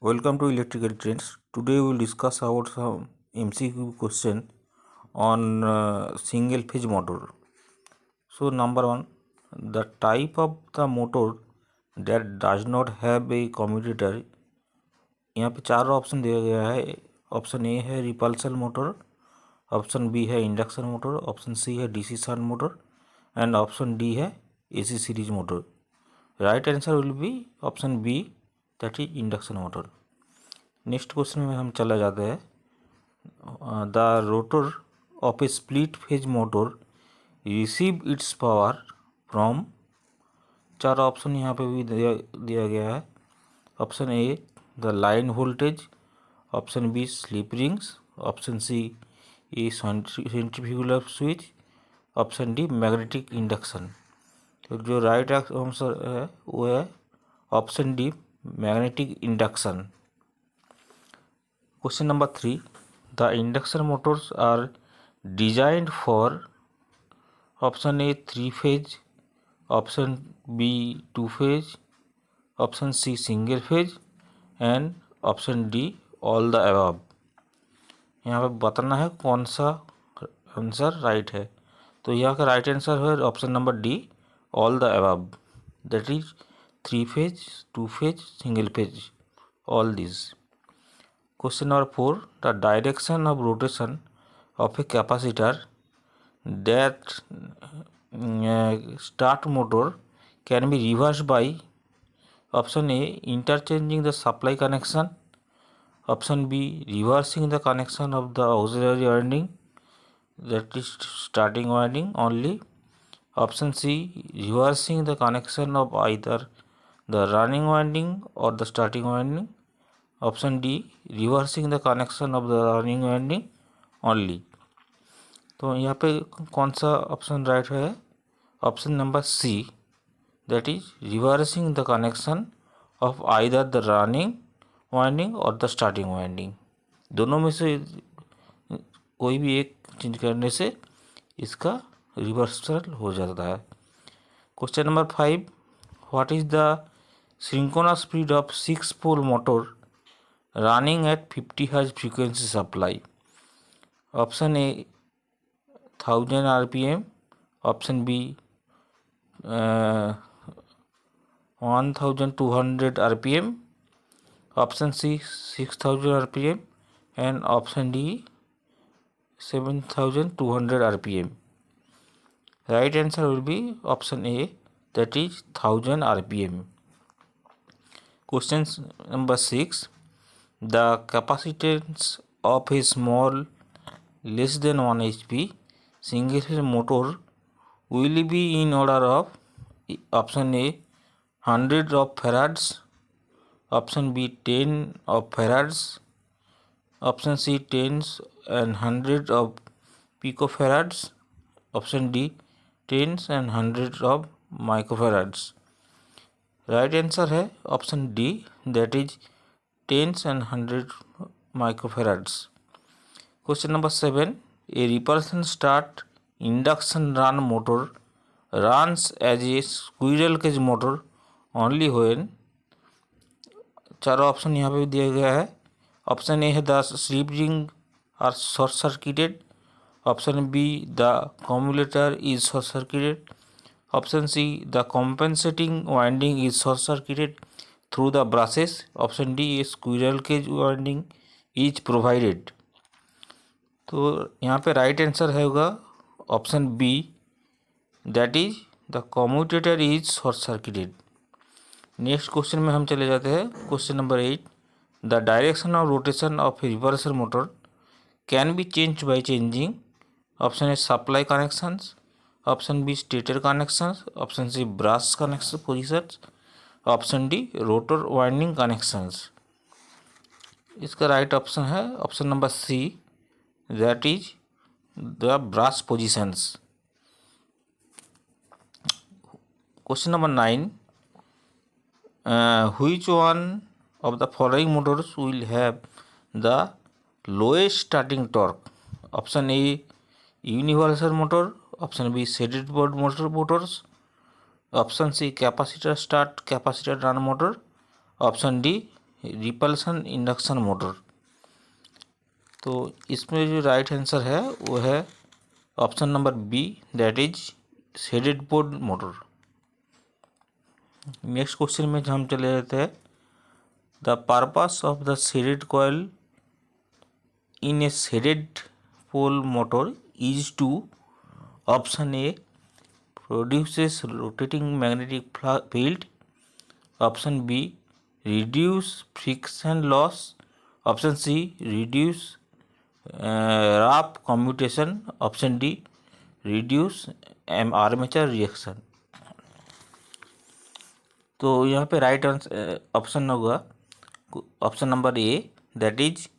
Welcome to Electrical Trends. Today we will discuss about some MCQ question on single phase motor. So number one, the type of the motor that does not have a commutator. यहाँ पे चार option दिया गया है. Option A है repulsion motor, option B है induction motor, option C है DC shunt motor and option D है AC series motor. Right answer will be option B, that is induction motor. Next question में हम चला जाते हैं. The rotor of a split phase motor receive its power from. चार option यहाँ पे भी दिया गया है. Option A the line voltage, option B slip rings, option C A centrifugal switch, option D magnetic induction. तो जो राइट आंसर है वो है option D magnetic induction. Question number 3. The induction motors are designed for option A 3 phase, option B 2 phase, option C single phase and option D all the above. यहाँ पे बताना है कौन सा आंसर राइट है. तो यहाँ का राइट आंसर है option number D all the above, that is 3 phase, 2 phase, single phase, all this. Question number 4. The direction of rotation of a capacitor that start motor can be reversed by option A interchanging the supply connection, option B reversing the connection of the auxiliary winding, that is starting winding only, option C reversing the connection of either the running winding or the starting winding, option D reversing the connection of the running winding only. तो यहाँ पे कौन सा option right है? Option number C, that is reversing the connection of either the running winding or the starting winding. दोनों में से कोई भी एक चेंज करने से इसका रिवर्सल हो जाता है. Question number 5. What is the synchronous speed of 6 pole motor running at 50 Hz frequency supply? Option A 1000 rpm, option B 1200 rpm, option C 6000 rpm and option D 7200 rpm. Right answer will be option A, that is 1000 rpm. Question number 6. The capacitance of a small less than 1 HP single phase motor will be in order of option A 100 of farads, option B 10 of farads, option C 10s and 100 of picofarads, option D 10s and 100 of microfarads. Right answer है option D, that is 10s and 100 microfarads. Question number 7. A repulsion start induction run motor runs as a squirrel cage motor only when. चारों option यहाँ पे दिया गया है. Option A है the slip ring are short circuited, option B the commutator is short circuited, option C the compensating winding is short circuited through the brushes, option D a squirrel cage winding is provided. तो यहाँ पे right answer है होगा option B, that is the commutator is short circuited. Next question में हम चले जाते हैं. Question number 8. The direction of rotation of a reversal motor can be change by changing. Option A supply connections, option B stator connections, option C brush connection positions, option D rotor winding connections. इसका right option है option number C, that is the brush positions. Question number 9. Which one of the following motors will have the lowest starting torque. Option A universal motor, option B shaded board motors, option C capacitor start capacitor run motor, option D repulsion induction motor. तो इसमें जो right answer है वो है option number B, that is shaded pole motor. Next question में हम चले जाते हैं, the purpose of the shaded coil in a shaded pole motor is to, option A produces rotating magnetic field, option B reduce friction loss, option C reduce rough commutation, option D reduce armature reaction। तो यहाँ पे right answer option होगा option number A, that is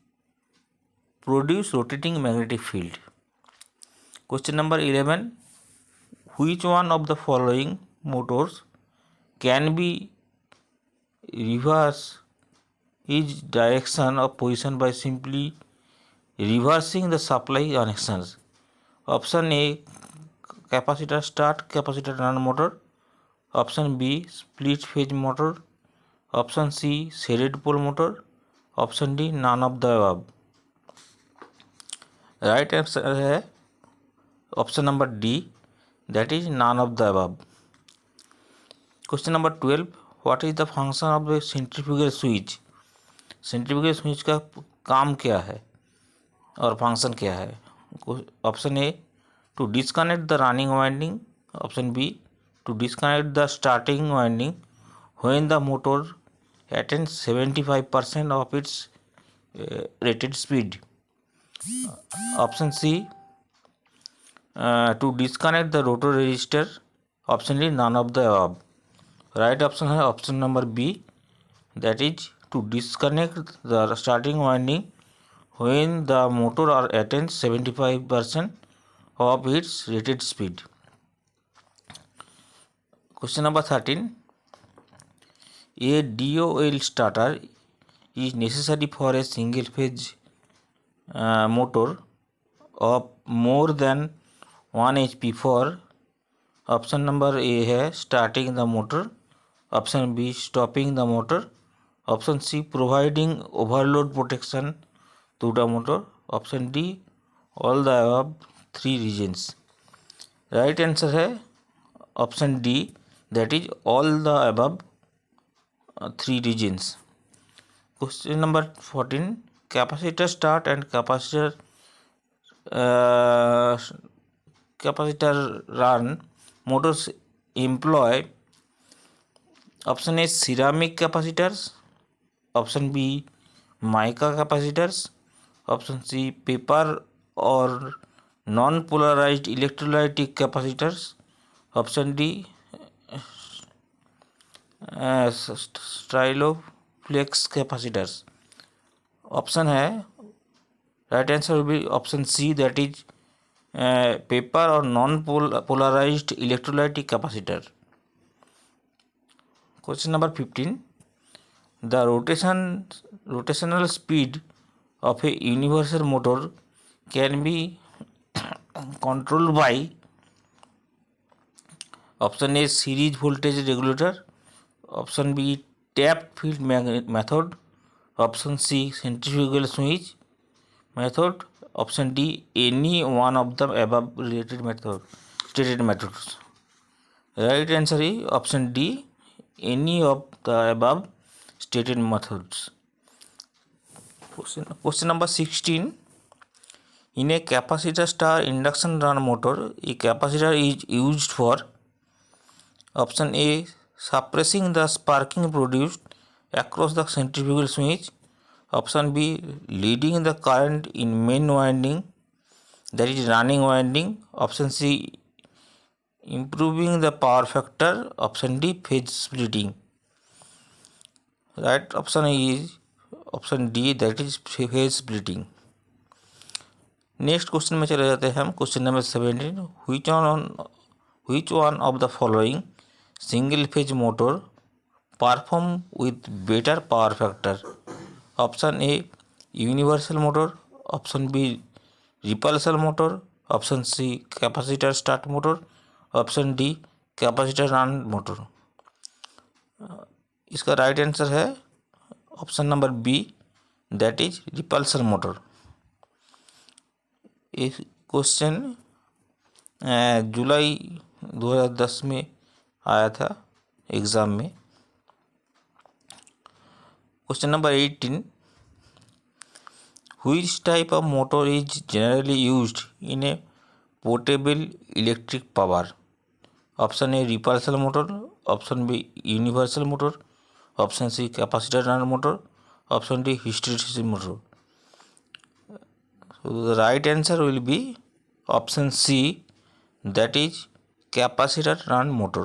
produce rotating magnetic field. Question number 11, which one of the following motors can be reverse its direction of position by simply reversing the supply connections? Option A capacitor start capacitor run motor, option B split phase motor, option C shaded pole motor, option D none of the above। Right answer है option number D, that is none of the above। Question number 12, what is the function of the centrifugal switch? Centrifugal switch का काम क्या है और function क्या है? Option A to disconnect the running winding, option B to disconnect the starting winding when the motor attains 75% of its rated speed, option C to disconnect the rotor register, option D none of the above. Right option है option number B, that is to disconnect the starting winding when the motor are attains 75% of its rated speed. Question number 13, a DOL starter is necessary for a single phase motor of more than 1 HP for, option number A है starting the motor, option B stopping the motor, option C providing overload protection to the motor, option D all the above 3 reasons. Right answer है option D, that is all the above 3 reasons. Question number 14, capacitor start and capacitor run motors employ, option A ceramic capacitors, option B mica capacitors, option C paper or non polarized electrolytic capacitors, option D styloflex capacitors। Option है right answer will be option C, that is paper और non polarised electrolytic capacitor. Question number 15, the rotational speed of a universal motor can be controlled by, option A series voltage regulator, option B tap field method, option C centrifugal switch method, option D any one of the above related method stated methods. Right answer is option D, any of the above stated methods. Question number 16, in a capacitor star induction run motor a capacitor is used for, option A suppressing the sparking produced across the centrifugal switch, option B leading the current in main winding, that is running winding, option C improving the power factor, option D phase splitting। right option is option D, that is phase splitting। Next question में चले जाते हैं हम। Question number 17, which one of the following single phase motor perform with better power factor, option A universal motor, option B repulsion motor, option C capacitor start motor, option D capacitor run motor. इसका right answer है option number B, that is repulsion motor. एक question जुलाई 2010 में आया था exam में। Question number 18, which type of motor is generally used in a portable electric power? Option A repulsion motor, option B universal motor, option C capacitor run motor, option D hysteresis motor. So the right answer will be option C, that is capacitor run motor.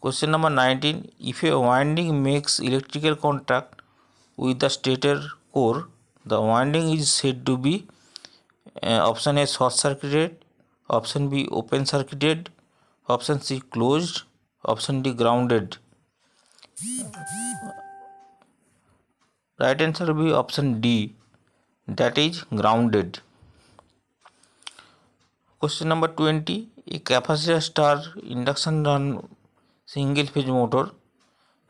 Question number 19, if a winding makes electrical contact with the stator core, the winding is said to be option A short circuited, option B open circuited, option C closed, option D grounded. Right answer will be option D, that is grounded. Question number 20, a capacitor star induction run single phase motor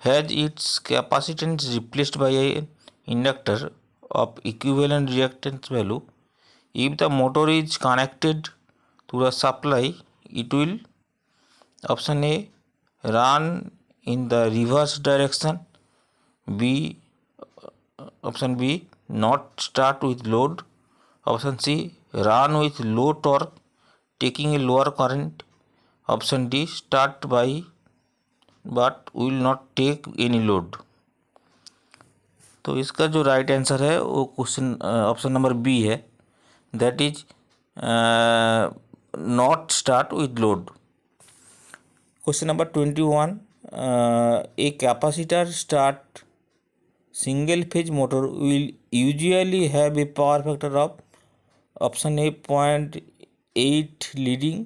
has its capacitance replaced by an inductor of equivalent reactance value. If the motor is connected to the supply, it will option A run in the reverse direction, B option B not start with load, option C run with low torque taking a lower current, option D start by but will not take any load। तो इसका जो right answer है वो question option number B है, that is not start with load. Question number 21, a capacitor start single phase motor will usually have a power factor of option A 0.8 leading,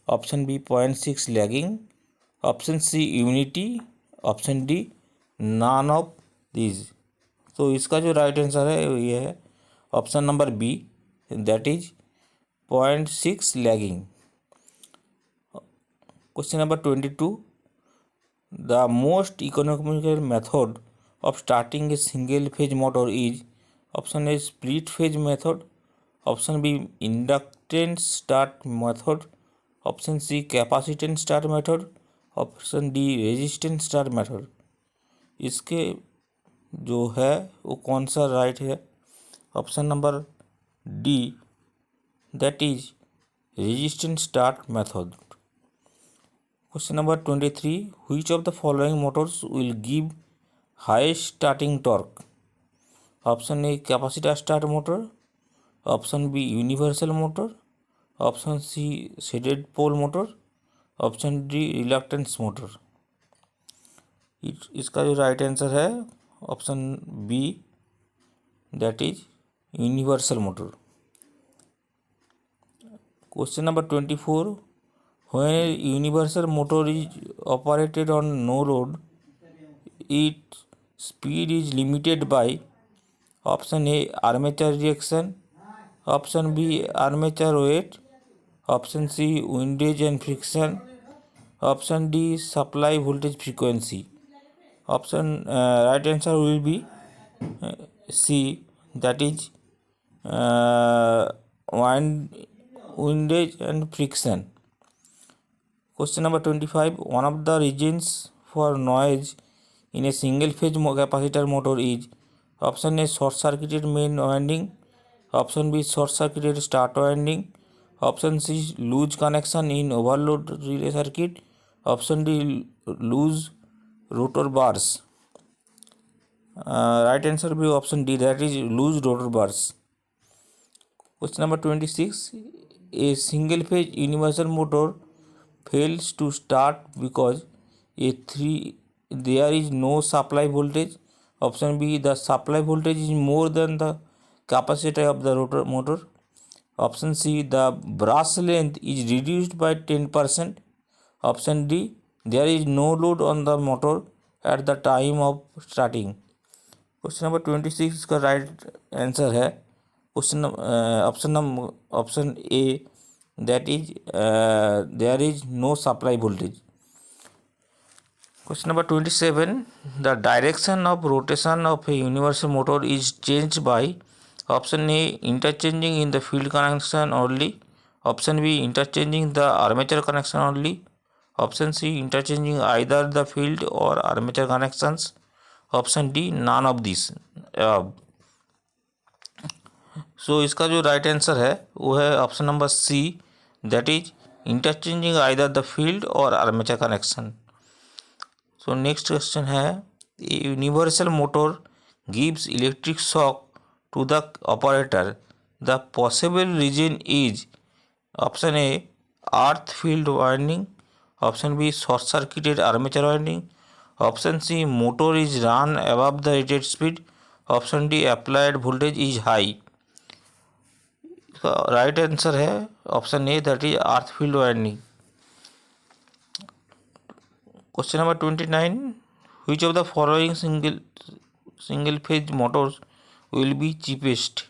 option B 0.6 lagging, option C unity, option D none of these. तो इसका जो right answer है ये है option number B, that is 0.6 lagging. Question number 22, the most economical method of starting a single phase motor is option A split phase method, option B inductance start method, option C capacitance start method, option D resistance start method। इसके जो है वो कौन सा right है? Option number D, that is resistance start method. Question number 23, which of the following motors will give highest starting torque? Option A capacitor start motor, option B universal motor, option C shaded pole motor, option D reluctance motor. इसका जो right answer है option B, that is universal motor. Question number 24, when universal motor is operated on no load, its speed is limited by option A armature reaction, option B armature weight, option C windage and friction, option D supply voltage frequency। option right answer will be C, that is windage and friction। Question number 25, one of the reasons for noise in a single phase capacitor motor is option A short circuited main winding, option B short circuited start winding, option C loose connection in overload relay circuit, option D loose rotor bars। right answer will be option D, that is loose rotor bars। Question number 26, a single phase universal motor fails to start because there is no supply voltage, option B the supply voltage is more than the capacity of the rotor motor, option C the brush length is reduced by 10%, option D there is no load on the motor at the time of starting। Question number 26 का right answer है option A, that is there is no supply voltage. Question number 27. The direction of rotation of a universal motor is changed by option A, interchanging in the field connection only, option B, interchanging the armature connection only, option C, interchanging either the field or armature connections, option D, none of these. So इसका जो right answer है वो है option number C, that is interchanging either the field or armature connection. So next question है, universal motor gives electric shock to the operator. The possible reason is option A earth field winding, option B short circuited armature winding, option C motor is run above the rated speed, option D applied voltage is high. Right answer है option A, that is earth field winding. Question number 29. Which of the following single phase motors will be cheapest.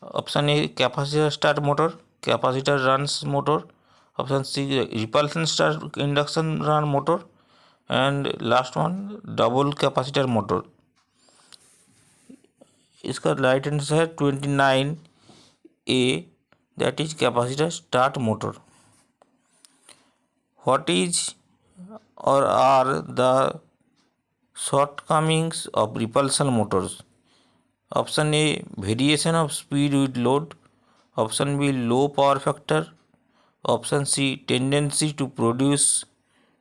Option A capacitor start motor, capacitor runs motor, option C repulsion start induction run motor, and last one double capacitor motor. इसका right answer है 29 A, that is capacitor start motor. What is or are the shortcomings of repulsion motors? Option A, variation of speed with load, option B, low power factor, option C, tendency to produce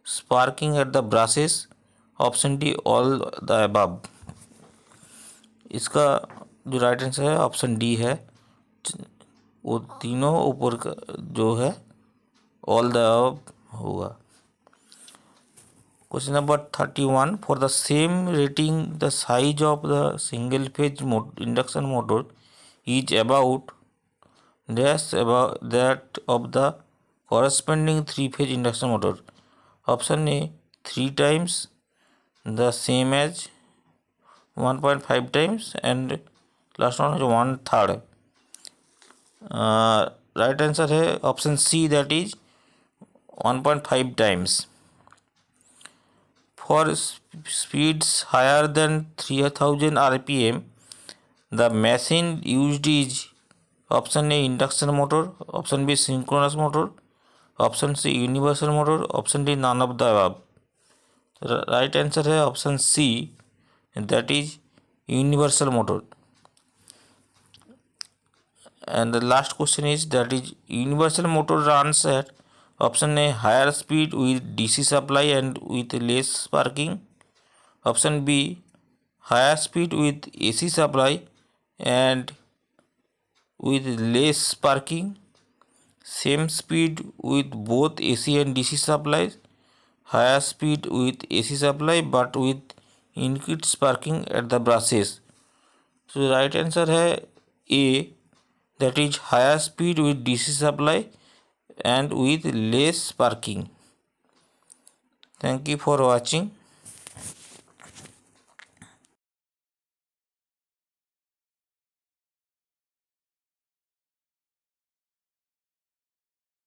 sparking at the brushes, option D, all the above. इसका जो right answer है option D है, वो तीनों ऊपर का जो है ऑल द अबव होगा. Question number 31. For the same rating the size of the single phase induction motor is about dash about that of the corresponding three phase induction motor. Option A 3 times the same as, 1.5 times, and last one है 1/3. Right answer है option C, that is 1.5 times. For speeds higher than 3000 RPM the machine used is option A induction motor, option B synchronous motor, option C universal motor, option D none of the above. Right answer है option C, that is universal motor. And the last question is, that is universal motor runs at option A higher speed with DC supply and with less sparking, option B higher speed with AC supply and with less sparking, same speed with both AC and DC supplies, higher speed with AC supply but with increased sparking at the brushes. So the right answer है A, that is higher speed with DC supply and with less sparking. Thank you for watching.